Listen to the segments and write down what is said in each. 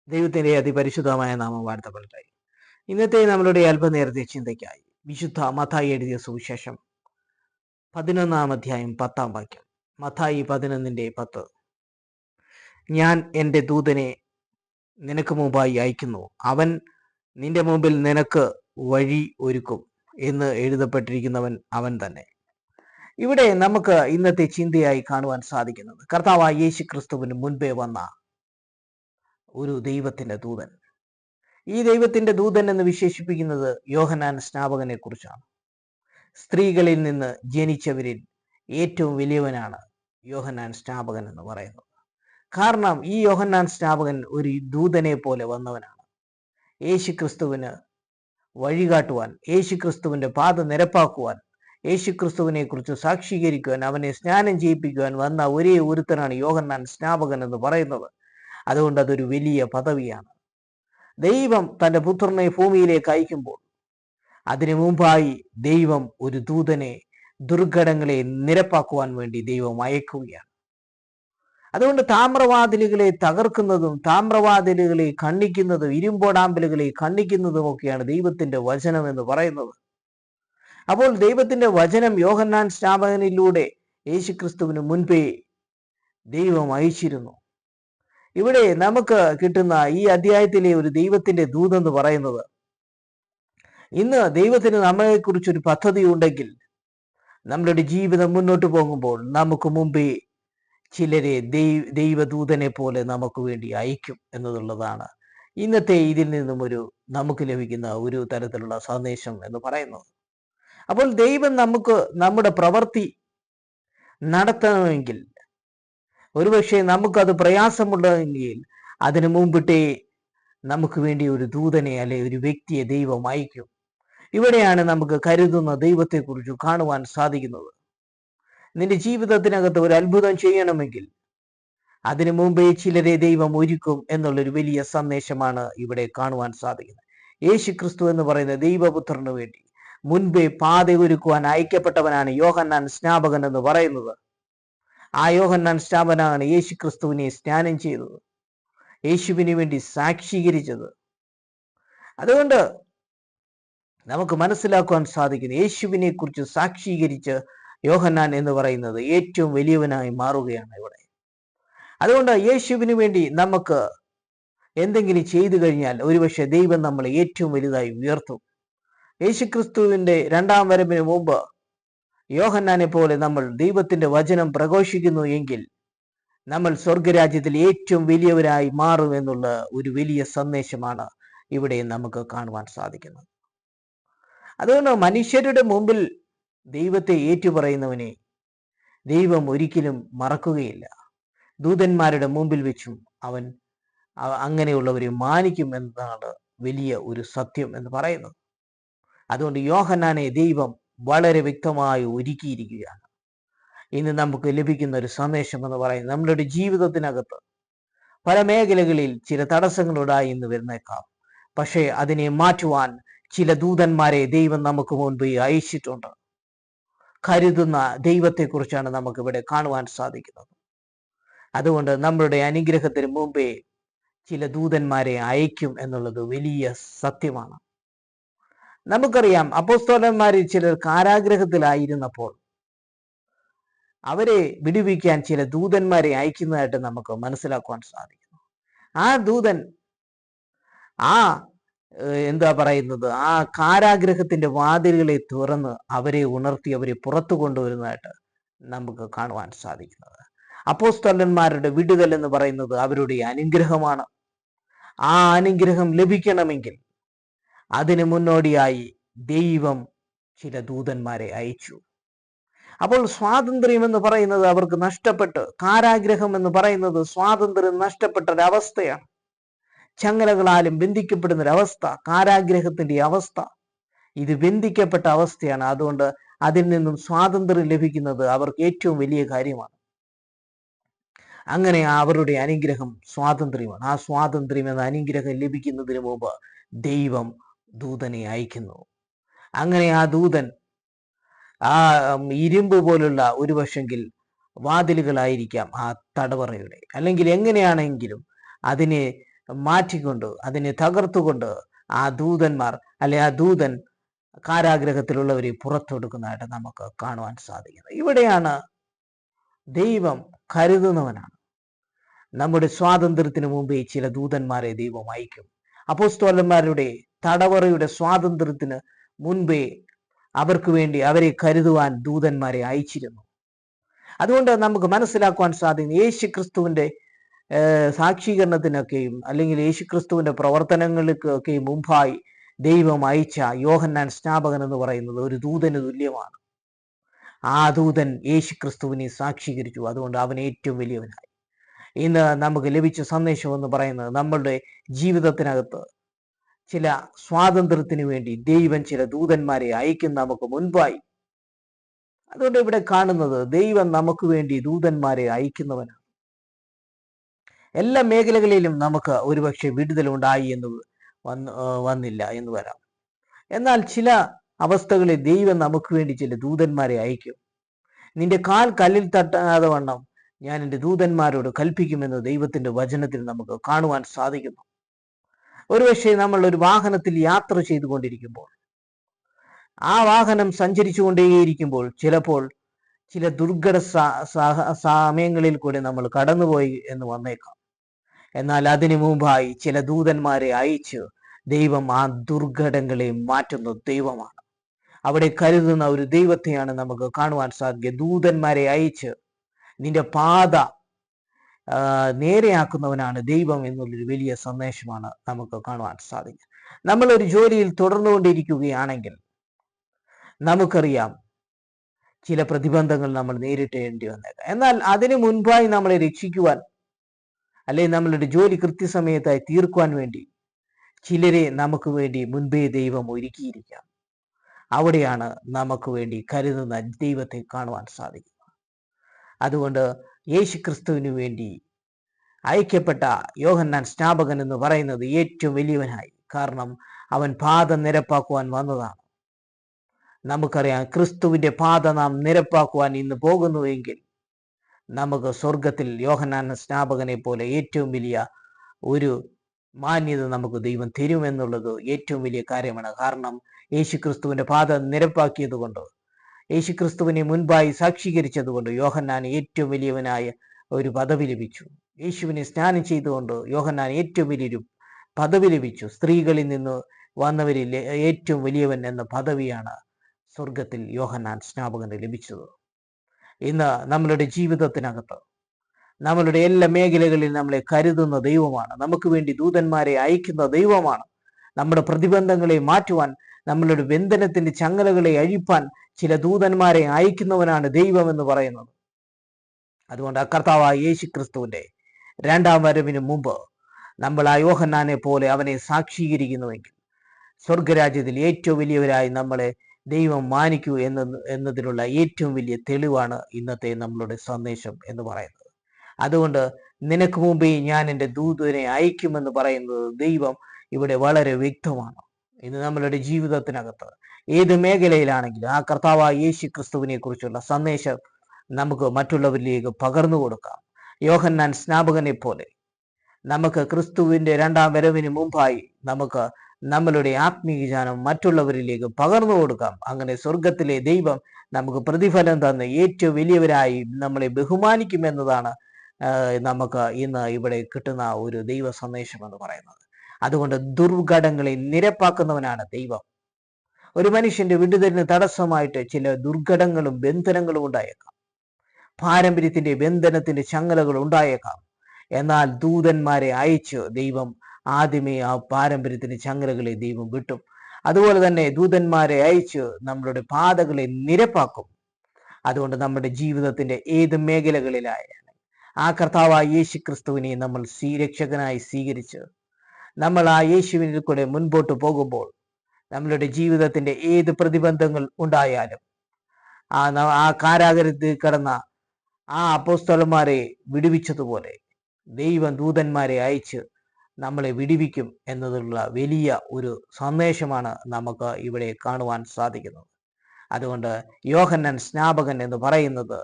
ദൈവത്തിന്റെ അതിപരിശുദ്ധമായ നാമം വാഴ്ത്തപ്പെടട്ടെ. ഇന്നത്തെ നമ്മളുടെ അല്പനേരത്തെ ചിന്തയ്ക്കായി വിശുദ്ധ മത്തായി എഴുതിയ സുവിശേഷം 11-ാം അധ്യായം 10-ാം വാക്യം. മത്തായി 11:10. ഞാൻ എൻ്റെ ദൂതനെ നിനക്ക് മുമ്പായി അയക്കുന്നു, അവൻ നിന്റെ മുമ്പിൽ നിനക്ക് വഴി ഒരുക്കും എന്ന് എഴുതപ്പെട്ടിരിക്കുന്നവൻ അവൻ തന്നെ. ഇവിടെ നമുക്ക് ഇന്നത്തെ ചിന്തയായി കാണുവാൻ സാധിക്കുന്നത് കർത്താവായ യേശു ക്രിസ്തുവിന് മുൻപേ വന്ന ഒരു ദൈവത്തിന്റെ ദൂതൻ. ഈ ദൈവത്തിന്റെ ദൂതൻ എന്ന് വിശേഷിപ്പിക്കുന്നത് യോഹന്നാൻ സ്നാപകനെ കുറിച്ചാണ്. സ്ത്രീകളിൽ നിന്ന് ജനിച്ചവരിൽ ഏറ്റവും വലിയവനാണ് യോഹന്നാൻ സ്നാപകൻ എന്ന് പറയുന്നത്. കാരണം ഈ യോഹന്നാൻ സ്നാപകൻ ഒരു ദൂതനെ പോലെ വന്നവനാണ്. യേശു ക്രിസ്തുവിന് വഴികാട്ടുവാൻ, യേശു ക്രിസ്തുവിന്റെ പാത നിരപ്പാക്കുവാൻ, യേശു ക്രിസ്തുവിനെ കുറിച്ച് സാക്ഷീകരിക്കുവാൻ, അവനെ സ്നാനം ചെയ്യിപ്പിക്കുവാൻ വന്ന ഒരേ ഒരുത്തനാണ് യോഹന്നാൻ സ്നാപകൻ എന്ന് പറയുന്നത്. അതുകൊണ്ട് അതൊരു വലിയ പദവിയാണ്. ദൈവം തൻ്റെ പുത്രനെ ഭൂമിയിലേക്ക് അയക്കുമ്പോൾ അതിനു മുമ്പായി ദൈവം ഒരു ദൂതനെ ദുർഘടങ്ങളെ നിരപ്പാക്കുവാൻ വേണ്ടി ദൈവം അയക്കുകയാണ്. അതുകൊണ്ട് താമ്രവാതിലുകളെ തകർക്കുന്നതും താമ്രവാതിലുകളെ ഖണ്ഡിക്കുന്നതും ഇരുമ്പോടാമ്പലുകളെ ഖണ്ഡിക്കുന്നതും ഒക്കെയാണ് ദൈവത്തിന്റെ വചനം എന്ന് പറയുന്നത്. അപ്പോൾ ദൈവത്തിന്റെ വചനം യോഹന്നാൻ സ്നാപകനിലൂടെ യേശുക്രിസ്തുവിന് മുൻപേ ദൈവം അയച്ചിരുന്നു. ഇവിടെ നമുക്ക് കിട്ടുന്ന ഈ അധ്യായത്തിലെ ഒരു ദൈവത്തിന്റെ ദൂതെന്ന് പറയുന്നത്, ഇന്ന് ദൈവത്തിന് നമ്മളെക്കുറിച്ചൊരു പദ്ധതി ഉണ്ടെങ്കിൽ നമ്മളുടെ ജീവിതം മുന്നോട്ട് പോകുമ്പോൾ നമുക്ക് മുമ്പേ ചിലരെ ദൈവദൂതനെ പോലെ നമുക്ക് വേണ്ടി അയക്കും എന്നുള്ളതാണ് ഇന്നത്തെ ഇതിൽ നിന്നും നമുക്ക് ലഭിക്കുന്ന ഒരു തരത്തിലുള്ള സന്ദേശം എന്ന് പറയുന്നത്. അപ്പോൾ ദൈവം നമുക്ക് നമ്മുടെ പ്രവൃത്തി നടത്തണമെങ്കിൽ, ഒരുപക്ഷെ നമുക്കത് പ്രയാസമുള്ളതെങ്കിൽ അതിനു മുമ്പിട്ടേ നമുക്ക് വേണ്ടി ഒരു ദൂതനെ അല്ലെ ഒരു വ്യക്തിയെ ദൈവം അയക്കും. ഇവിടെയാണ് നമുക്ക് കരുതുന്ന ദൈവത്തെക്കുറിച്ച് കാണുവാൻ സാധിക്കുന്നത്. നിന്റെ ജീവിതത്തിനകത്ത് ഒരു അത്ഭുതം ചെയ്യണമെങ്കിൽ അതിനു മുമ്പേ ചിലരെ ദൈവം ഒരുക്കും എന്നുള്ളൊരു വലിയ സന്ദേശമാണ് ഇവിടെ കാണുവാൻ സാധിക്കുന്നത്. യേശു ക്രിസ്തു എന്ന് പറയുന്ന ദൈവപുത്രന് വേണ്ടി മുൻപേ പാത ഒരുക്കുവാൻ അയക്കപ്പെട്ടവനാണ് യോഹന്നാൻ സ്നാപകൻ എന്ന് പറയുന്നത്. ആ യോഹന്നാൻ സ്നാപകനാണ് യേശു ക്രിസ്തുവിനെ സ്നാനം ചെയ്തത്, യേശുവിന് വേണ്ടി സാക്ഷീകരിച്ചത്. അതുകൊണ്ട് നമുക്ക് മനസ്സിലാക്കുവാൻ സാധിക്കുന്നു, യേശുവിനെ കുറിച്ച് സാക്ഷീകരിച്ച് യോഹന്നാൻ എന്ന് പറയുന്നത് ഏറ്റവും വലിയവനായി മാറുകയാണ് ഇവിടെ. അതുകൊണ്ട് യേശുവിന് വേണ്ടി നമുക്ക് എന്തെങ്കിലും ചെയ്തു കഴിഞ്ഞാൽ ഒരുപക്ഷെ ദൈവം നമ്മളെ ഏറ്റവും വലുതായി ഉയർത്തും. യേശുക്രിസ്തുവിന്റെ രണ്ടാം വരവിന് മുമ്പ് യോഹന്നാനെ പോലെ നമ്മൾ ദൈവത്തിന്റെ വചനം പ്രഘോഷിക്കുന്നു എങ്കിൽ നമ്മൾ സ്വർഗരാജ്യത്തിൽ ഏറ്റവും വലിയവരായി മാറും എന്നുള്ള ഒരു വലിയ സന്ദേശമാണ് ഇവിടെ നമുക്ക് കാണുവാൻ സാധിക്കുന്നത്. അതുകൊണ്ട് മനുഷ്യരുടെ മുമ്പിൽ ദൈവത്തെ ഏറ്റുപറയുന്നവനെ ദൈവം ഒരിക്കലും മറക്കുകയില്ല. ദൂതന്മാരുടെ മുമ്പിൽ വെച്ചും അവൻ അങ്ങനെയുള്ളവരെ മാനിക്കും എന്നതാണ് വലിയ ഒരു സത്യം എന്ന് പറയുന്നത്. അതുകൊണ്ട് യോഹന്നാനെ ദൈവം വളരെ വ്യക്തമായി ഒരുക്കിയിരിക്കുകയാണ്. ഇന്ന് നമുക്ക് ലഭിക്കുന്ന ഒരു സന്ദേശം എന്ന് പറയുന്നത്, നമ്മളുടെ ജീവിതത്തിനകത്ത് പല മേഖലകളിൽ ചില തടസ്സങ്ങളുണ്ടായി എന്ന് വരുന്നേക്കാം. പക്ഷേ അതിനെ മാറ്റുവാൻ ചില ദൂതന്മാരെ ദൈവം നമുക്ക് മുൻപേ അയച്ചിട്ടുണ്ട്. കരുതുന്ന ദൈവത്തെക്കുറിച്ചാണ് നമുക്കിവിടെ കാണുവാൻ സാധിക്കുന്നത്. അതുകൊണ്ട് നമ്മളുടെ അനുഗ്രഹത്തിന് മുമ്പേ ചില ദൂതന്മാരെ അയക്കും എന്നുള്ളത് വലിയ സത്യമാണ്. നമുക്കറിയാം, അപ്പോസ്തലന്മാരിൽ ചിലർ കാരാഗ്രഹത്തിലായിരുന്നപ്പോൾ അവരെ വിടുവിക്കാൻ ചില ദൂതന്മാരെ അയക്കുന്നതായിട്ട് നമുക്ക് മനസ്സിലാക്കുവാൻ സാധിക്കുന്നു. ആ ദൂതൻ ആ കാരാഗ്രഹത്തിന്റെ വാതിലുകളെ തുറന്ന് അവരെ ഉണർത്തി അവരെ പുറത്തു കൊണ്ടുവരുന്നതായിട്ട് നമുക്ക് കാണുവാൻ സാധിക്കുന്നത്. അപ്പോസ്തലന്മാരുടെ വിടുതൽ എന്ന് പറയുന്നത് അവരുടെ അനുഗ്രഹമാണ്. ആ അനുഗ്രഹം ലഭിക്കണമെങ്കിൽ അതിന് മുന്നോടിയായി ദൈവം ചില ദൂതന്മാരെ അയച്ചു. അപ്പോൾ സ്വാതന്ത്ര്യം എന്ന് പറയുന്നത് അവർക്ക് നഷ്ടപ്പെട്ട്, കാരാഗ്രഹം എന്ന് പറയുന്നത് സ്വാതന്ത്ര്യം നഷ്ടപ്പെട്ട ഒരവസ്ഥയാണ്. ചങ്ങലകളാലും ബന്ധിക്കപ്പെടുന്ന ഒരവസ്ഥ, കാരാഗ്രഹത്തിന്റെ അവസ്ഥ, ഇത് ബന്ധിക്കപ്പെട്ട അവസ്ഥയാണ്. അതുകൊണ്ട് അതിൽ നിന്നും സ്വാതന്ത്ര്യം ലഭിക്കുന്നത് അവർക്ക് ഏറ്റവും വലിയ കാര്യമാണ്. അങ്ങനെ അവരുടെ അനുഗ്രഹം സ്വാതന്ത്ര്യമാണ്. ആ സ്വാതന്ത്ര്യം എന്ന അനുഗ്രഹം ലഭിക്കുന്നതിന് മുമ്പ് ദൈവം ദൂതനെ അയക്കുന്നു. അങ്ങനെ ആ ദൂതൻ ആ ഇരുമ്പ് പോലുള്ള ഒരു പക്ഷെങ്കിൽ വാതിലുകളായിരിക്കാം ആ തടവറയുടെ, അല്ലെങ്കിൽ എങ്ങനെയാണെങ്കിലും അതിനെ മാറ്റിക്കൊണ്ട്, അതിനെ തകർത്തുകൊണ്ട് ആ ദൂതന്മാർ ആ ദൂതൻ കാരാഗ്രഹത്തിലുള്ളവരെ പുറത്തെടുക്കുന്നതായിട്ട് നമുക്ക് കാണുവാൻ സാധിക്കുന്നത്. ഇവിടെയാണ് ദൈവം കരുതുന്നവനാണ്. നമ്മുടെ സ്വാതന്ത്ര്യത്തിന് മുമ്പേ ചില ദൂതന്മാരെ ദൈവം അയക്കും. അപ്പോസ്തലന്മാരുടെ തടവറയുടെ സ്വാതന്ത്ര്യത്തിന് മുൻപേ അവർക്ക് വേണ്ടി അവരെ കരുതുവാൻ ദൂതന്മാരെ അയച്ചിരുന്നു. അതുകൊണ്ട് നമുക്ക് മനസ്സിലാക്കുവാൻ സാധിക്കും, യേശു ക്രിസ്തുവിന്റെ സാക്ഷീകരണത്തിനൊക്കെയും അല്ലെങ്കിൽ യേശുക്രിസ്തുവിന്റെ പ്രവർത്തനങ്ങൾക്കൊക്കെയും മുമ്പായി ദൈവം അയച്ച യോഹന്നാൻ സ്നാപകൻ എന്ന് പറയുന്നത് ഒരു ദൂതന് തുല്യമാണ്. ആ ദൂതൻ യേശുക്രിസ്തുവിനെ സാക്ഷീകരിച്ചു. അതുകൊണ്ട് അവൻ ഏറ്റവും വലിയവനായി. ഇന്ന് നമുക്ക് ലഭിച്ച സന്ദേശം എന്ന് പറയുന്നത്, നമ്മളുടെ ജീവിതത്തിനകത്ത് ചില സ്വാതന്ത്ര്യത്തിന് വേണ്ടി ദൈവം ചില ദൂതന്മാരെ അയക്കും നമുക്ക് മുൻപായി. അതുകൊണ്ട് ഇവിടെ കാണുന്നത്, ദൈവം നമുക്ക് വേണ്ടി ദൂതന്മാരെ അയക്കുന്നവനാണ്. എല്ലാ മേഖലകളിലും നമുക്ക് ഒരുപക്ഷെ വിടുതലുണ്ടായി എന്ന് വന്നില്ല എന്ന് വരാം. എന്നാൽ ചില അവസ്ഥകളിൽ ദൈവം നമുക്ക് വേണ്ടി ചില ദൂതന്മാരെ അയക്കും. നിന്റെ കാൽ കല്ലിൽ തട്ടാതെ വണ്ണം ഞാൻ എൻ്റെ ദൂതന്മാരോട് കൽപ്പിക്കുമെന്ന് ദൈവത്തിന്റെ വചനത്തിൽ നമുക്ക് കാണുവാൻ സാധിക്കുന്നു. ഒരുപക്ഷെ നമ്മൾ ഒരു വാഹനത്തിൽ യാത്ര ചെയ്തുകൊണ്ടിരിക്കുമ്പോൾ, ആ വാഹനം സഞ്ചരിച്ചു കൊണ്ടേയിരിക്കുമ്പോൾ ചിലപ്പോൾ ചില ദുർഘട സമയങ്ങളിൽ കൂടെ നമ്മൾ കടന്നുപോയി എന്ന് വന്നേക്കാം. എന്നാൽ അതിനു മുമ്പായി ചില ദൂതന്മാരെ അയച്ച് ദൈവം ആ ദുർഘടങ്ങളെ മാറ്റുന്ന ദൈവമാണ്. അവിടെ കരുതുന്ന ഒരു ദൈവത്തെയാണ് നമുക്ക് കാണുവാൻ സാധിക്കുക. ദൂതന്മാരെ അയച്ച് നിന്റെ പാത നേരെയാക്കുന്നവനാണ് ദൈവം എന്നുള്ളൊരു വലിയ സന്ദേശമാണ് നമുക്ക് കാണുവാൻ സാധിക്കുക. നമ്മളൊരു ജോലിയിൽ തുടർന്നുകൊണ്ടിരിക്കുകയാണെങ്കിൽ നമുക്കറിയാം ചില പ്രതിബന്ധങ്ങൾ നമ്മൾ നേരിടേണ്ടി വന്നേക്കാം. എന്നാൽ അതിനു മുൻപായി നമ്മളെ രക്ഷിക്കുവാൻ, അല്ലെങ്കിൽ നമ്മളുടെ ജോലി കൃത്യസമയത്തായി തീർക്കുവാൻ വേണ്ടി ചിലരെ നമുക്ക് വേണ്ടി മുൻപേ ദൈവം ഒരുക്കിയിരിക്കാം. അവിടെയാണ് നമുക്ക് വേണ്ടി കരുതുന്ന ദൈവത്തെ കാണുവാൻ സാധിക്കുക. അതുകൊണ്ട് യേശുക്രിസ്തുവിന് വേണ്ടി അയക്കപ്പെട്ട യോഹന്നാൻ സ്നാപകൻ എന്ന് പറയുന്നത് ഏറ്റവും വലിയവനായി. കാരണം അവൻ പാത നിരപ്പാക്കുവാൻ വന്നതാണ്. നമുക്കറിയാം, ക്രിസ്തുവിന്റെ പാത നാം നിരപ്പാക്കുവാൻ ഇന്ന് പോകുന്നുവെങ്കിൽ നമുക്ക് സ്വർഗത്തിൽ യോഹന്നാൻ സ്നാപകനെ പോലെ ഏറ്റവും വലിയ ഒരു മാന്യത നമുക്ക് ദൈവം തരുമെന്നുള്ളത് ഏറ്റവും വലിയ കാര്യമാണ്. കാരണം യേശുക്രിസ്തുവിന്റെ പാത നിരപ്പാക്കിയത് കൊണ്ട്, യേശുക്രിസ്തുവിനെ മുൻപായി സാക്ഷീകരിച്ചതുകൊണ്ട് യോഹന്നാൻ ഏറ്റവും വലിയവനായ ഒരു പദവി ലഭിച്ചു. യേശുവിനെ സ്നാനം ചെയ്തുകൊണ്ട് യോഹന്നാൻ ഏറ്റവും വലിയൊരു പദവി ലഭിച്ചു. സ്ത്രീകളിൽ നിന്ന് വന്നവരിൽ ഏറ്റവും വലിയവൻ എന്ന പദവിയാണ് സ്വർഗത്തിൽ യോഹന്നാൻ സ്നാപകന് ലഭിച്ചത്. ഇന്ന് നമ്മളുടെ ജീവിതത്തിനകത്ത്, നമ്മളുടെ എല്ലാ മേഖലകളിൽ നമ്മളെ കരുതുന്ന ദൈവമാണ്. നമുക്ക് വേണ്ടി ദൂതന്മാരെ അയക്കുന്ന ദൈവമാണ്. നമ്മുടെ പ്രതിബന്ധങ്ങളെ മാറ്റുവാൻ, നമ്മളുടെ ബന്ധനത്തിന്റെ ചങ്ങലകളെ അഴിപ്പാൻ ചില ദൂതന്മാരെ അയക്കുന്നവനാണ് ദൈവം എന്ന് പറയുന്നത്. അതുകൊണ്ട് കർത്താവായ യേശുക്രിസ്തുവിന്റെ രണ്ടാം വരവിന് മുമ്പ് നമ്മൾ ആ യോഹന്നാനെ പോലെ അവനെ സാക്ഷീകരിക്കുന്നുവെങ്കിൽ സ്വർഗരാജ്യത്തിൽ ഏറ്റവും വലിയവരായി നമ്മളെ ദൈവം മാനിക്കൂ എന്നതിനുള്ള ഏറ്റവും വലിയ തെളിവാണ് ഇന്നത്തെ നമ്മളുടെ സന്ദേശം എന്ന് പറയുന്നത്. അതുകൊണ്ട് നിനക്ക് മുമ്പേ ഞാൻ എൻ്റെ ദൂതനെ അയക്കുമെന്ന് പറയുന്നത് ദൈവം ഇവിടെ വളരെ വ്യക്തമാണ്. ഇന്ന് നമ്മളുടെ ജീവിതത്തിനകത്ത് ഏത് മേഖലയിലാണെങ്കിലും ആ കർത്താവായ യേശുക്രിസ്തുവിനെ കുറിച്ചുള്ള സന്ദേശം നമുക്ക് മറ്റുള്ളവരിലേക്ക് പകർന്നു കൊടുക്കാം. യോഹന്നാൻ സ്നാപകനെ പോലെ നമുക്ക് ക്രിസ്തുവിന്റെ രണ്ടാം വരവിന് മുമ്പായി നമുക്ക് നമ്മളുടെ ആത്മീയ ജ്ഞാനം മറ്റുള്ളവരിലേക്ക് പകർന്നു കൊടുക്കാം. അങ്ങനെ സ്വർഗത്തിലെ ദൈവം നമുക്ക് പ്രതിഫലം തന്ന് ഏറ്റവും വലിയവരായി നമ്മളെ ബഹുമാനിക്കുമെന്നതാണ് നമുക്ക് ഇന്ന് ഇവിടെ കിട്ടുന്ന ഒരു ദൈവ സന്ദേശം എന്ന് പറയുന്നത്. അതുകൊണ്ട് ദുർഘടങ്ങളെ നിരപ്പാക്കുന്നവനാണ് ദൈവം. ഒരു മനുഷ്യന്റെ വിടുതലിന് തടസ്സമായിട്ട് ചില ദുർഘടങ്ങളും ബന്ധനങ്ങളും ഉണ്ടായേക്കാം. പാരമ്പര്യത്തിന്റെ ബന്ധനത്തിന്റെ ചങ്ങലകൾ ഉണ്ടായേക്കാം. എന്നാൽ ദൂതന്മാരെ അയച്ച് ദൈവം ആദ്യമേ ആ പാരമ്പര്യത്തിന്റെ ചങ്ങലകളെ ദൈവം വിട്ടും. അതുപോലെ തന്നെ ദൂതന്മാരെ അയച്ച് നമ്മളുടെ പാതകളെ നിരപ്പാക്കും. അതുകൊണ്ട് നമ്മുടെ ജീവിതത്തിന്റെ ഏത് മേഖലകളിലായാലും ആ കർത്താവായ യേശുക്രിസ്തുവിനെ നമ്മൾ രക്ഷകനായി സ്വീകരിച്ച് നമ്മൾ ആ യേശുവിനിൽ കൂടെ മുൻപോട്ട് പോകുമ്പോൾ നമ്മളുടെ ജീവിതത്തിന്റെ ഏത് പ്രതിബന്ധങ്ങൾ ഉണ്ടായാലും ആ കാരാഗ്രഹത്തിൽ കിടന്ന ആ അപ്പോസ്തലന്മാരെ വിടുവിച്ചതുപോലെ ദൈവം ദൂതന്മാരെ അയച്ച് നമ്മളെ വിടുവിക്കും എന്നതിലുള്ള വലിയ ഒരു സന്ദേശമാണ് നമുക്ക് ഇവിടെ കാണുവാൻ സാധിക്കുന്നത്. അതുകൊണ്ട് യോഹന്നാൻ സ്നാപകൻ എന്ന് പറയുന്നത്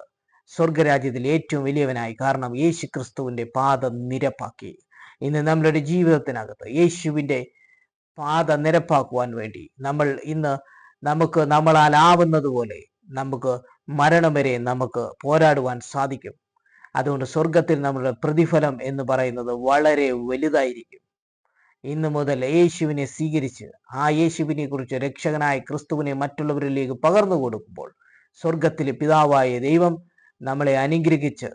സ്വർഗരാജ്യത്തിൽ ഏറ്റവും വലിയവനായി. കാരണം യേശുക്രിസ്തുവിന്റെ പാദം നിരപ്പാക്കി. ഇന്ന് നമ്മളുടെ ജീവിതത്തിനകത്ത് യേശുവിൻ്റെ പാത നിരപ്പാക്കുവാൻ വേണ്ടി ഇന്ന് നമ്മളാലാവുന്നതുപോലെ നമുക്ക് മരണം വരെ നമുക്ക് പോരാടുവാൻ സാധിക്കും. അതുകൊണ്ട് സ്വർഗത്തിൽ നമ്മുടെ പ്രതിഫലം എന്ന് പറയുന്നത് വളരെ വലുതായിരിക്കും. ഇന്ന് മുതൽ യേശുവിനെ സ്വീകരിച്ച് ആ യേശുവിനെ കുറിച്ച് രക്ഷകനായ ക്രിസ്തുവിനെ മറ്റുള്ളവരിലേക്ക് പകർന്നു കൊടുക്കുമ്പോൾ സ്വർഗത്തിലെ പിതാവായ ദൈവം നമ്മളെ അനുഗ്രഹിച്ച്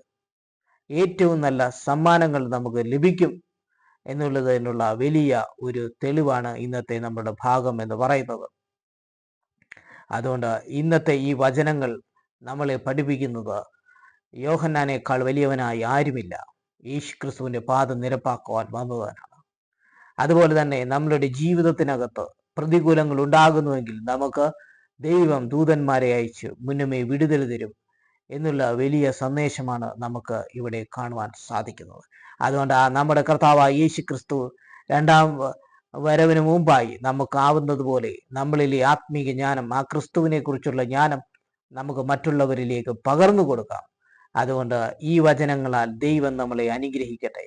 ഏറ്റവും നല്ല സമ്മാനങ്ങൾ നമുക്ക് ലഭിക്കും എന്നുള്ളതിനുള്ള വലിയ ഒരു തെളിവാണ് ഇന്നത്തെ നമ്മുടെ ഭാഗം എന്ന് പറയുന്നത്. അതുകൊണ്ട് ഇന്നത്തെ ഈ വചനങ്ങൾ നമ്മളെ പഠിപ്പിക്കുന്നത് യോഹന്നാനേക്കാൾ വലിയവനായി ആരുമില്ല, യേശു ക്രിസ്തുവിൻ്റെ പാദം നിരപ്പാക്കുവാൻ വന്നതാണ്. അതുപോലെ തന്നെ നമ്മളുടെ ജീവിതത്തിനകത്ത് പ്രതികൂലങ്ങൾ ഉണ്ടാകുന്നുവെങ്കിൽ നമുക്ക് ദൈവം ദൂതന്മാരെ അയച്ച് മുന്നമേ വിടുതൽ തരും എന്നുള്ള വലിയ സന്ദേശമാണ് നമുക്ക് ഇവിടെ കാണുവാൻ സാധിക്കുന്നത്. അതുകൊണ്ട് നമ്മുടെ കർത്താവായ യേശു ക്രിസ്തു രണ്ടാം വരവിന് മുമ്പായി നമുക്കാവുന്നതുപോലെ നമ്മളിലെ ആത്മീയ ജ്ഞാനം, ആ ക്രിസ്തുവിനെ കുറിച്ചുള്ള ജ്ഞാനം നമുക്ക് മറ്റുള്ളവരിലേക്ക് പകർന്നു കൊടുക്കാം. അതുകൊണ്ട് ഈ വചനങ്ങളാൽ ദൈവം നമ്മളെ അനുഗ്രഹിക്കട്ടെ.